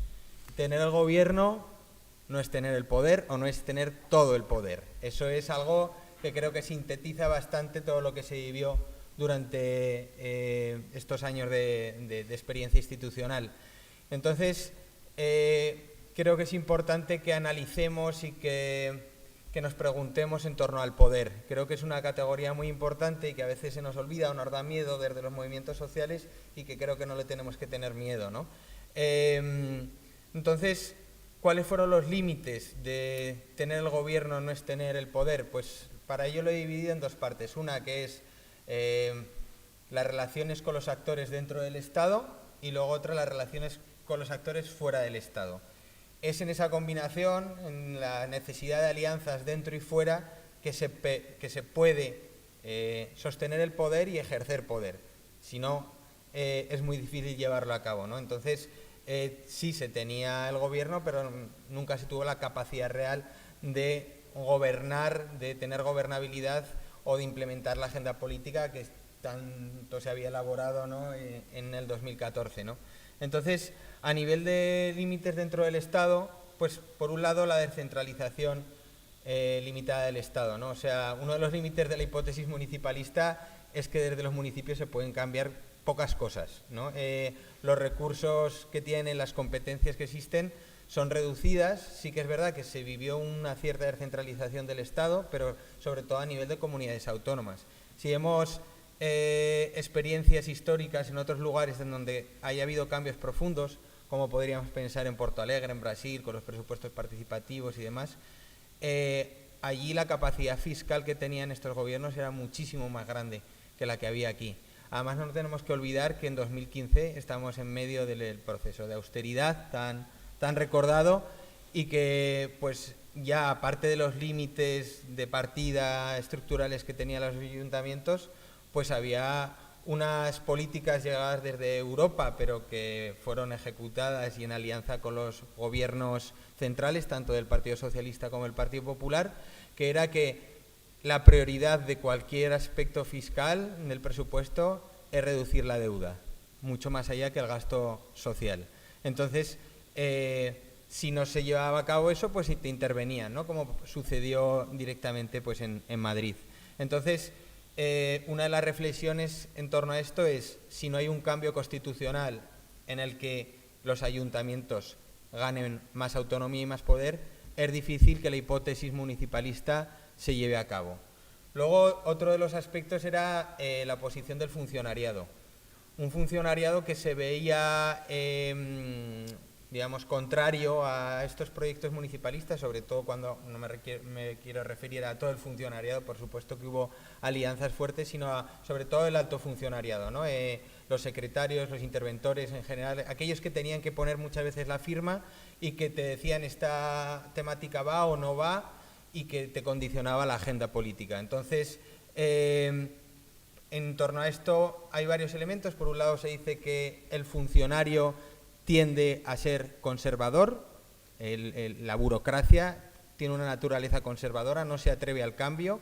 Tener el gobierno no es tener el poder o no es tener todo el poder. Eso es algo que creo que sintetiza bastante todo lo que se vivió durante estos años de experiencia institucional. Entonces, creo que es importante que analicemos y que nos preguntemos en torno al poder. Creo que es una categoría muy importante y que a veces se nos olvida o nos da miedo desde los movimientos sociales y que creo que no le tenemos que tener miedo, ¿no? Entonces, ¿cuáles fueron los límites de tener el gobierno no es tener el poder? Pues para ello lo he dividido en dos partes. Una que es las relaciones con los actores dentro del Estado y luego otra las relaciones con los actores fuera del Estado. Es en esa combinación, en la necesidad de alianzas dentro y fuera, que se puede sostener el poder y ejercer poder. Si no, es muy difícil llevarlo a cabo, ¿no? Entonces, sí se tenía el gobierno, pero nunca se tuvo la capacidad real de gobernar, de tener gobernabilidad o de implementar la agenda política que tanto se había elaborado, ¿no? En el 2014, ¿no? Entonces, a nivel de límites dentro del Estado, pues por un lado la descentralización limitada del Estado, ¿no? O sea, uno de los límites de la hipótesis municipalista es que desde los municipios se pueden cambiar pocas cosas, ¿no? Los recursos que tienen, las competencias que existen son reducidas. Sí que es verdad que se vivió una cierta descentralización del Estado, pero sobre todo a nivel de comunidades autónomas. Si hemos experiencias históricas en otros lugares en donde haya habido cambios profundos, como podríamos pensar en Porto Alegre, en Brasil, con los presupuestos participativos y demás, allí la capacidad fiscal que tenían estos gobiernos era muchísimo más grande que la que había aquí. Además, no tenemos que olvidar que en 2015 estamos en medio del proceso de austeridad tan recordado y que, pues, ya aparte de los límites de partida estructurales que tenían los ayuntamientos, pues había unas políticas llegadas desde Europa, pero que fueron ejecutadas y en alianza con los gobiernos centrales, tanto del Partido Socialista como del Partido Popular, que era que la prioridad de cualquier aspecto fiscal en el presupuesto es reducir la deuda, mucho más allá que el gasto social. Entonces, si no se llevaba a cabo eso, pues te intervenían, ¿no? Como sucedió directamente pues, en Madrid. Entonces, una de las reflexiones en torno a esto es, si no hay un cambio constitucional en el que los ayuntamientos ganen más autonomía y más poder, es difícil que la hipótesis municipalista se lleve a cabo. Luego, otro de los aspectos era la posición del funcionariado. Un funcionariado que se veía, digamos, contrario a estos proyectos municipalistas, sobre todo cuando no me quiero referir a todo el funcionariado, por supuesto que hubo alianzas fuertes, sino sobre todo el alto funcionariado, ¿no? Los secretarios, los interventores en general, aquellos que tenían que poner muchas veces la firma y que te decían esta temática va o no va y que te condicionaba la agenda política. Entonces, en torno a esto hay varios elementos. Por un lado se dice que el funcionario tiende a ser conservador, la burocracia tiene una naturaleza conservadora, no se atreve al cambio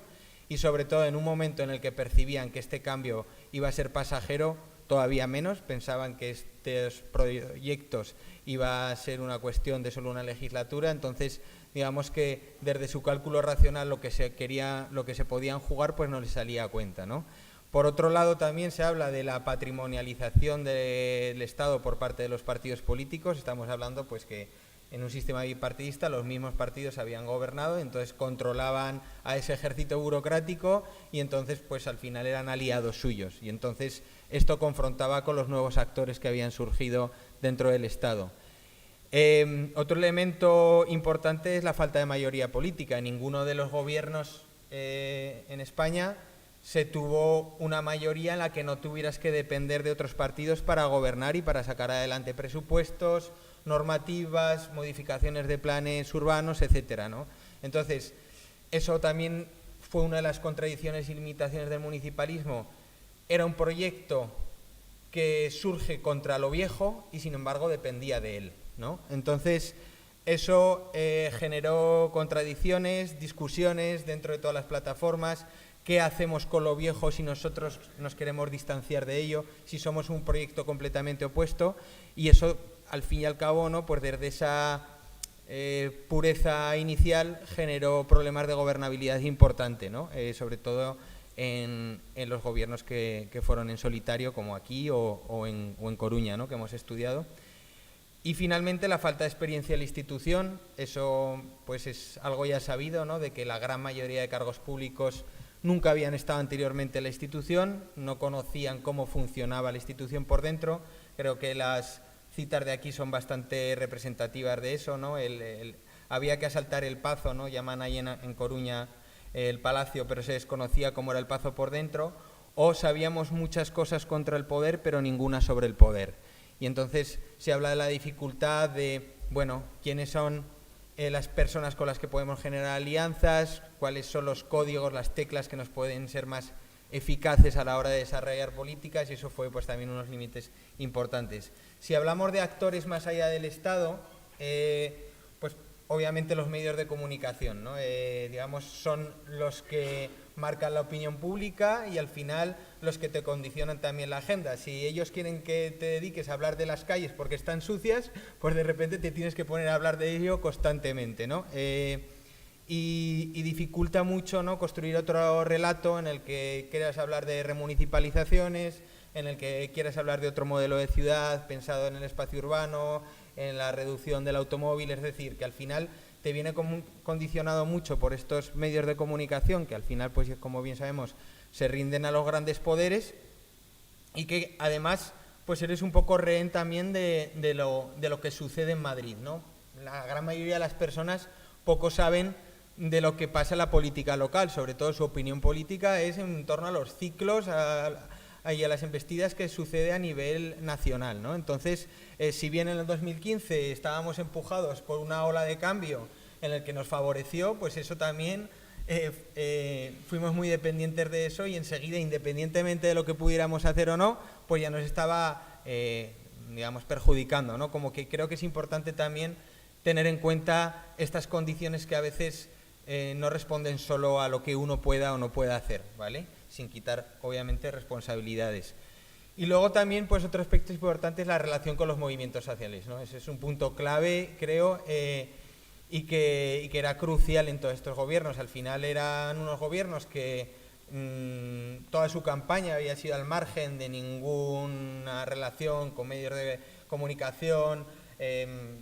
y sobre todo en un momento en el que percibían que este cambio iba a ser pasajero, todavía menos, pensaban que estos proyectos iba a ser una cuestión de solo una legislatura, entonces digamos que desde su cálculo racional lo que se podían jugar pues no les salía a cuenta, ¿no? Por otro lado, también se habla de la patrimonialización del Estado por parte de los partidos políticos. Estamos hablando pues que en un sistema bipartidista los mismos partidos habían gobernado, entonces controlaban a ese ejército burocrático y entonces pues al final eran aliados suyos. Y entonces esto confrontaba con los nuevos actores que habían surgido dentro del Estado. Otro elemento importante es la falta de mayoría política. En ninguno de los gobiernos en España se tuvo una mayoría en la que no tuvieras que depender de otros partidos para gobernar y para sacar adelante presupuestos, normativas, modificaciones de planes urbanos, etcétera, ¿no? Entonces, eso también fue una de las contradicciones y limitaciones del municipalismo. Era un proyecto que surge contra lo viejo y, sin embargo, dependía de él, ¿no? Entonces, eso generó contradicciones, discusiones dentro de todas las plataformas. ¿Qué hacemos con lo viejo si nosotros nos queremos distanciar de ello, si somos un proyecto completamente opuesto? Y eso, al fin y al cabo, ¿no? Pues desde esa pureza inicial generó problemas de gobernabilidad importante, ¿no? Sobre todo en los gobiernos que fueron en solitario, como aquí o en Coruña, ¿no? Que hemos estudiado. Y finalmente la falta de experiencia en la institución. Eso pues es algo ya sabido, ¿no? De que la gran mayoría de cargos públicos nunca habían estado anteriormente en la institución, no conocían cómo funcionaba la institución por dentro. Creo que las citas de aquí son bastante representativas de eso, ¿no? Había que asaltar el Pazo, ¿no? Llaman ahí en Coruña el Palacio, pero se desconocía cómo era el Pazo por dentro, o sabíamos muchas cosas contra el poder, pero ninguna sobre el poder. Y entonces se habla de la dificultad de, bueno, quiénes son las personas con las que podemos generar alianzas, cuáles son los códigos, las teclas que nos pueden ser más eficaces a la hora de desarrollar políticas, y eso fue pues también unos límites importantes. Si hablamos de actores más allá del Estado, pues obviamente los medios de comunicación, ¿no? Digamos, son los que marcan la opinión pública y al final los que te condicionan también la agenda. Si ellos quieren que te dediques a hablar de las calles porque están sucias, pues de repente te tienes que poner a hablar de ello constantemente, ¿no? Y dificulta mucho, ¿no? Construir otro relato en el que quieras hablar de remunicipalizaciones, en el que quieras hablar de otro modelo de ciudad pensado en el espacio urbano, en la reducción del automóvil, es decir, que al final te viene condicionado mucho por estos medios de comunicación que al final, pues como bien sabemos, se rinden a los grandes poderes y que además pues eres un poco rehén también de lo que sucede en Madrid, ¿no? La gran mayoría de las personas poco saben de lo que pasa en la política local, sobre todo su opinión política es en torno a los ciclos y a las embestidas que sucede a nivel nacional, ¿no? Entonces, si bien en el 2015 estábamos empujados por una ola de cambio en el que nos favoreció, pues eso también fuimos muy dependientes de eso y enseguida, independientemente de lo que pudiéramos hacer o no, pues ya nos estaba, digamos, perjudicando, ¿no? Como que creo que es importante también tener en cuenta estas condiciones que a veces no responden solo a lo que uno pueda o no pueda hacer, ¿vale? Sin quitar, obviamente, responsabilidades. Y luego también, pues otro aspecto importante es la relación con los movimientos sociales, ¿no? Ese es un punto clave, creo, y que era crucial en todos estos gobiernos. Al final eran unos gobiernos que toda su campaña había sido al margen de ninguna relación con medios de comunicación,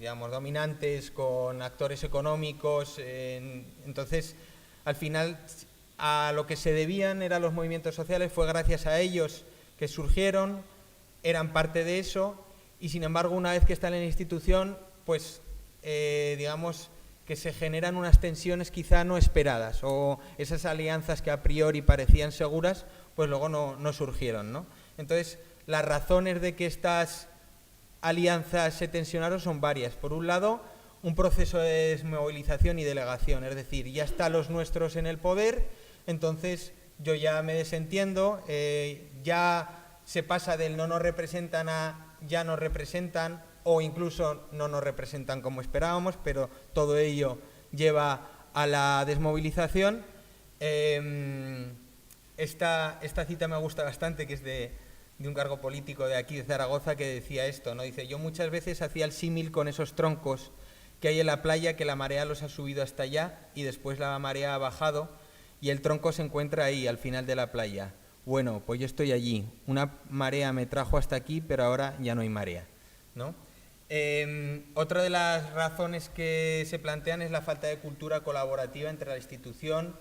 digamos, dominantes, con actores económicos. Entonces, al final, a lo que se debían eran los movimientos sociales, fue gracias a ellos que surgieron, eran parte de eso, y sin embargo, una vez que están en la institución, pues, digamos, que se generan unas tensiones quizá no esperadas, o esas alianzas que a priori parecían seguras, pues luego no surgieron, ¿no? Entonces, las razones de que estas alianzas se tensionaron son varias. Por un lado, un proceso de desmovilización y delegación, es decir, ya están los nuestros en el poder, entonces yo ya me desentiendo, ya se pasa del no nos representan a ya nos representan, o incluso no nos representan como esperábamos, pero todo ello lleva a la desmovilización. Esta cita me gusta bastante, que es de un cargo político de aquí de Zaragoza, que decía esto, ¿no? Dice: yo muchas veces hacía el símil con esos troncos que hay en la playa, que la marea los ha subido hasta allá y después la marea ha bajado y el tronco se encuentra ahí, al final de la playa. Bueno, pues yo estoy allí. Una marea me trajo hasta aquí, pero ahora ya no hay marea, ¿no? Otra de las razones que se plantean es la falta de cultura colaborativa entre la institución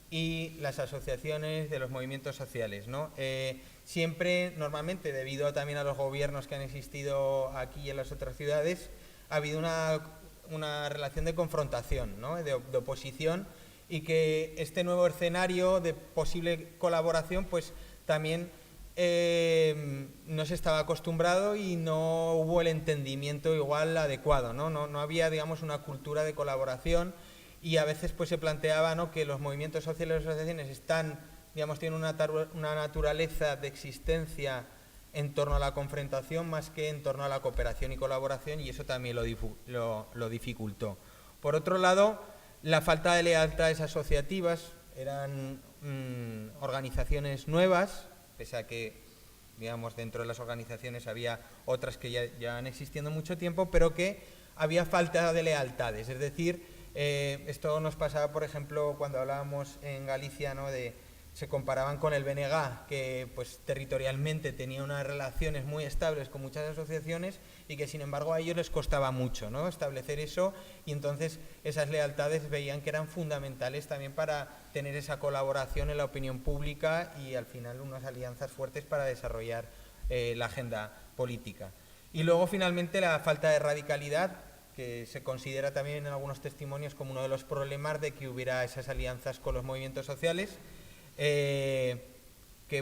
y las asociaciones de los movimientos sociales, ¿no? Siempre, normalmente, debido también a los gobiernos que han existido aquí y en las otras ciudades, ha habido una relación de confrontación, ¿no? de oposición, y que este nuevo escenario de posible colaboración pues también no se estaba acostumbrado y no hubo el entendimiento igual adecuado, ¿no? No había, digamos, una cultura de colaboración, y a veces pues se planteaba, ¿no?, que los movimientos sociales y las asociaciones están, digamos, tienen una naturaleza de existencia en torno a la confrontación más que en torno a la cooperación y colaboración, y eso también lo dificultó. Por otro lado, la falta de lealtades asociativas. Eran organizaciones nuevas, pese a que, digamos, dentro de las organizaciones había otras que ya llevan existiendo mucho tiempo, pero que había falta de lealtades. Es decir, esto nos pasaba, por ejemplo, cuando hablábamos en Galicia, ¿no?, se comparaban con el BNG, que pues territorialmente tenía unas relaciones muy estables con muchas asociaciones y que sin embargo a ellos les costaba mucho, ¿no?, establecer eso, y entonces esas lealtades veían que eran fundamentales también para tener esa colaboración en la opinión pública y al final unas alianzas fuertes para desarrollar la agenda política. Y luego finalmente la falta de radicalidad, que se considera también en algunos testimonios como uno de los problemas de que hubiera esas alianzas con los movimientos sociales. Que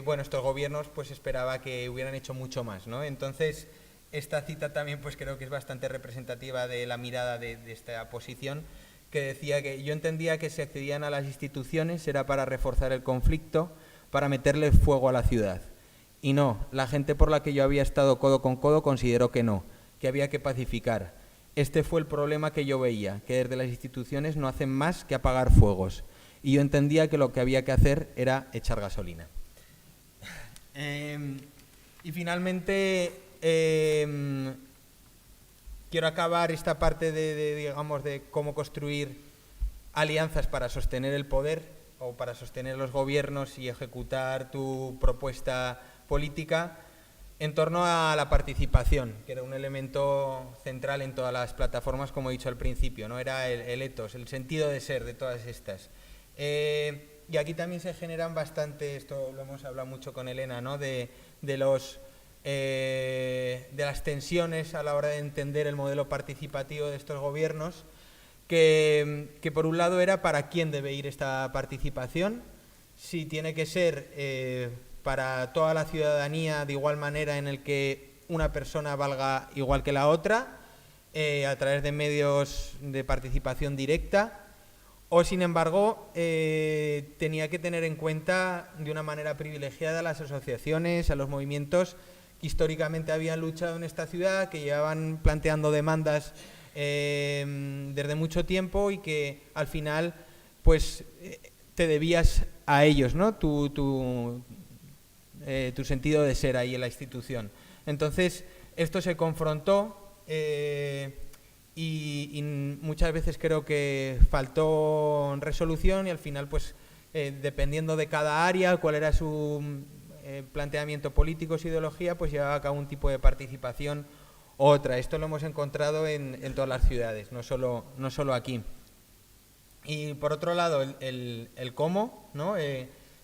bueno, estos gobiernos pues esperaba que hubieran hecho mucho más, ¿no? Entonces, esta cita también pues creo que es bastante representativa de la mirada de esta posición, que decía que yo entendía que si accedían a las instituciones era para reforzar el conflicto, para meterle fuego a la ciudad. Y no, la gente por la que yo había estado codo con codo consideró que no, que había que pacificar. Este fue el problema que yo veía, que desde las instituciones no hacen más que apagar fuegos. Y yo entendía que lo que había que hacer era echar gasolina. Y finalmente quiero acabar esta parte digamos, de cómo construir alianzas para sostener el poder o para sostener los gobiernos y ejecutar tu propuesta política en torno a la participación, que era un elemento central en todas las plataformas, como he dicho al principio, ¿no? Era el ethos, el sentido de ser de todas estas. Y aquí también se generan bastante, esto lo hemos hablado mucho con Elena, ¿no?, de las tensiones a la hora de entender el modelo participativo de estos gobiernos, que por un lado era para quién debe ir esta participación, si tiene que ser para toda la ciudadanía de igual manera en el que una persona valga igual que la otra, a través de medios de participación directa, o sin embargo tenía que tener en cuenta de una manera privilegiada a las asociaciones, a los movimientos que históricamente habían luchado en esta ciudad, que llevaban planteando demandas desde mucho tiempo y que al final pues te debías a ellos, ¿no? tu sentido de ser ahí en la institución. Entonces, esto se confrontó y muchas veces creo que faltó resolución y al final, pues, dependiendo de cada área, cuál era su planteamiento político, su ideología, pues llevaba a cabo un tipo de participación u otra. Esto lo hemos encontrado en todas las ciudades, no solo aquí. Y por otro lado, el cómo, ¿no?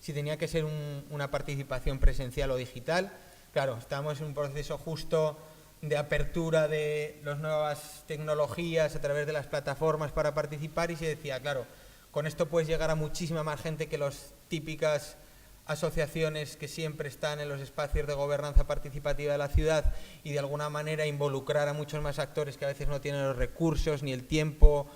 Si tenía que ser una participación presencial o digital. Claro, estamos en un proceso justo de apertura de las nuevas tecnologías a través de las plataformas para participar y se decía, claro, con esto puedes llegar a muchísima más gente que las típicas asociaciones que siempre están en los espacios de gobernanza participativa de la ciudad y de alguna manera involucrar a muchos más actores que a veces no tienen los recursos ni el tiempo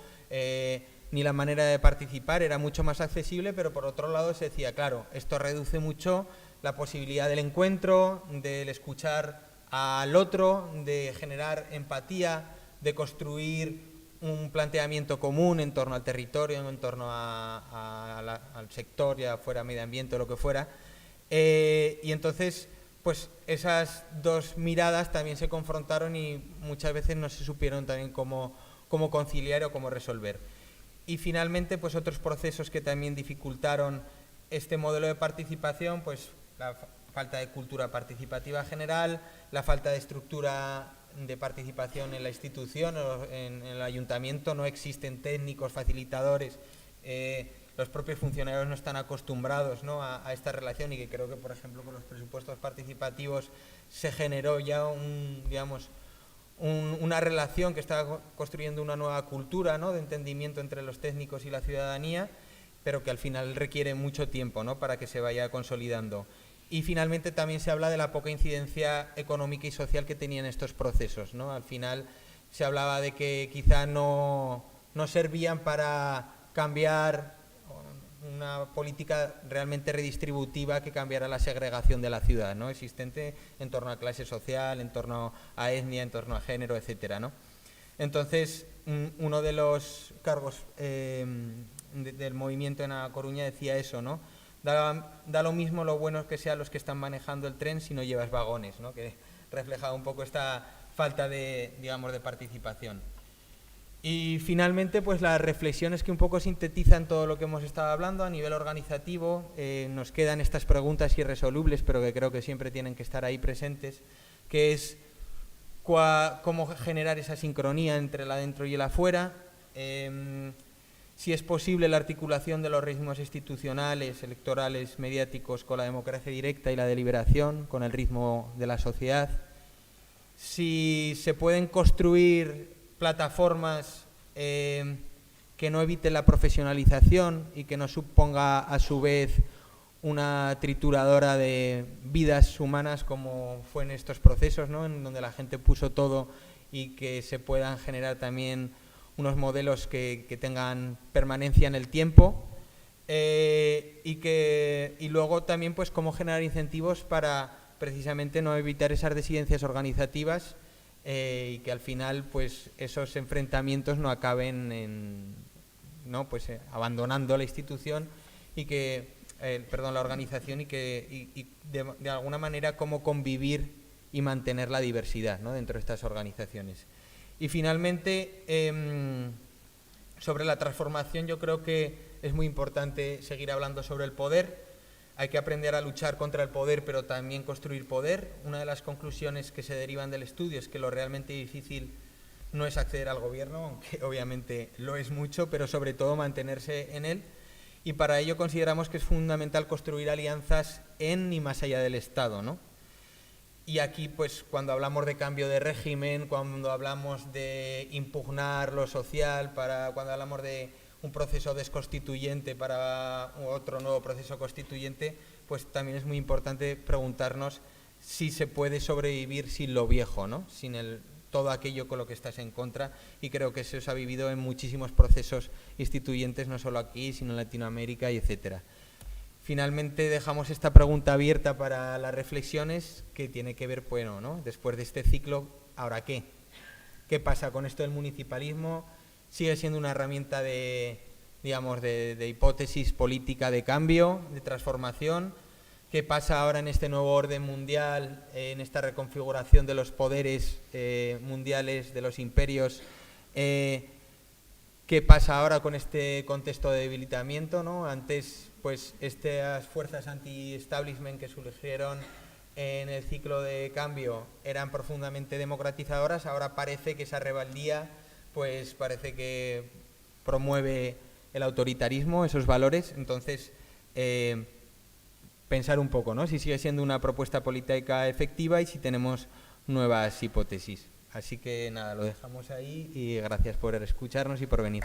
ni la manera de participar. Era mucho más accesible, pero por otro lado se decía, claro, esto reduce mucho la posibilidad del encuentro, del escuchar al otro, de generar empatía, de construir un planteamiento común en torno al territorio, en torno al sector, ya fuera medio ambiente o lo que fuera. Y entonces, pues esas dos miradas también se confrontaron y muchas veces no se supieron también cómo conciliar o cómo resolver. Y finalmente, pues otros procesos que también dificultaron este modelo de participación, pues la falta de cultura participativa general, la falta de estructura de participación en la institución o en el ayuntamiento, no existen técnicos, facilitadores, los propios funcionarios no están acostumbrados, ¿no?, a esta relación y que creo que, por ejemplo, con los presupuestos participativos se generó ya una relación que está construyendo una nueva cultura, ¿no?, de entendimiento entre los técnicos y la ciudadanía, pero que al final requiere mucho tiempo, ¿no?, para que se vaya consolidando. Y finalmente también se habla de la poca incidencia económica y social que tenían estos procesos, ¿no? Al final se hablaba de que quizá no servían para cambiar una política realmente redistributiva que cambiara la segregación de la ciudad, ¿no?, existente en torno a clase social, en torno a etnia, en torno a género, etcétera, ¿no? Entonces, uno de los cargos del movimiento en A Coruña decía eso, ¿no? Da lo mismo lo buenos que sean los que están manejando el tren si no llevas vagones, ¿no?, que reflejaba un poco esta falta de participación. Y finalmente, pues las reflexiones que un poco sintetizan todo lo que hemos estado hablando a nivel organizativo. Nos quedan estas preguntas irresolubles, pero que creo que siempre tienen que estar ahí presentes, que es cómo generar esa sincronía entre el adentro y el afuera, si es posible la articulación de los ritmos institucionales, electorales, mediáticos con la democracia directa y la deliberación, con el ritmo de la sociedad, si se pueden construir plataformas que no eviten la profesionalización y que no suponga a su vez una trituradora de vidas humanas como fue en estos procesos, ¿no?, en donde la gente puso todo y que se puedan generar también unos modelos que tengan permanencia en el tiempo y luego también pues cómo generar incentivos para precisamente no evitar esas disidencias organizativas y que al final pues esos enfrentamientos no acaben abandonando la institución y que la organización y de alguna manera cómo convivir y mantener la diversidad, ¿no?, dentro de estas organizaciones. Y finalmente, sobre la transformación, yo creo que es muy importante seguir hablando sobre el poder. Hay que aprender a luchar contra el poder, pero también construir poder. Una de las conclusiones que se derivan del estudio es que lo realmente difícil no es acceder al gobierno, aunque obviamente lo es mucho, pero sobre todo mantenerse en él. Y para ello consideramos que es fundamental construir alianzas en y más allá del Estado, ¿no? Y aquí, pues, cuando hablamos de cambio de régimen, cuando hablamos de impugnar lo social, cuando hablamos de un proceso desconstituyente para otro nuevo proceso constituyente, pues también es muy importante preguntarnos si se puede sobrevivir sin lo viejo, ¿no?, sin todo aquello con lo que estás en contra, y creo que eso se ha vivido en muchísimos procesos instituyentes, no solo aquí, sino en Latinoamérica y etcétera. Finalmente dejamos esta pregunta abierta para las reflexiones, que tiene que ver, bueno, ¿no?, después de este ciclo, ¿ahora qué? ¿Qué pasa con esto del municipalismo? ¿Sigue siendo una herramienta de hipótesis política de cambio, de transformación? qué pasa ahora en este nuevo orden mundial, en esta reconfiguración de los poderes mundiales, de los imperios, qué pasa ahora con este contexto de debilitamiento, ¿no? Antes, pues, estas fuerzas anti-establishment que surgieron en el ciclo de cambio eran profundamente democratizadoras, ahora parece que esa rebeldía, pues, parece que promueve el autoritarismo, esos valores. Entonces, pensar un poco, ¿no? Si sigue siendo una propuesta política efectiva y si tenemos nuevas hipótesis. Así que nada, lo dejamos ahí y gracias por escucharnos y por venir.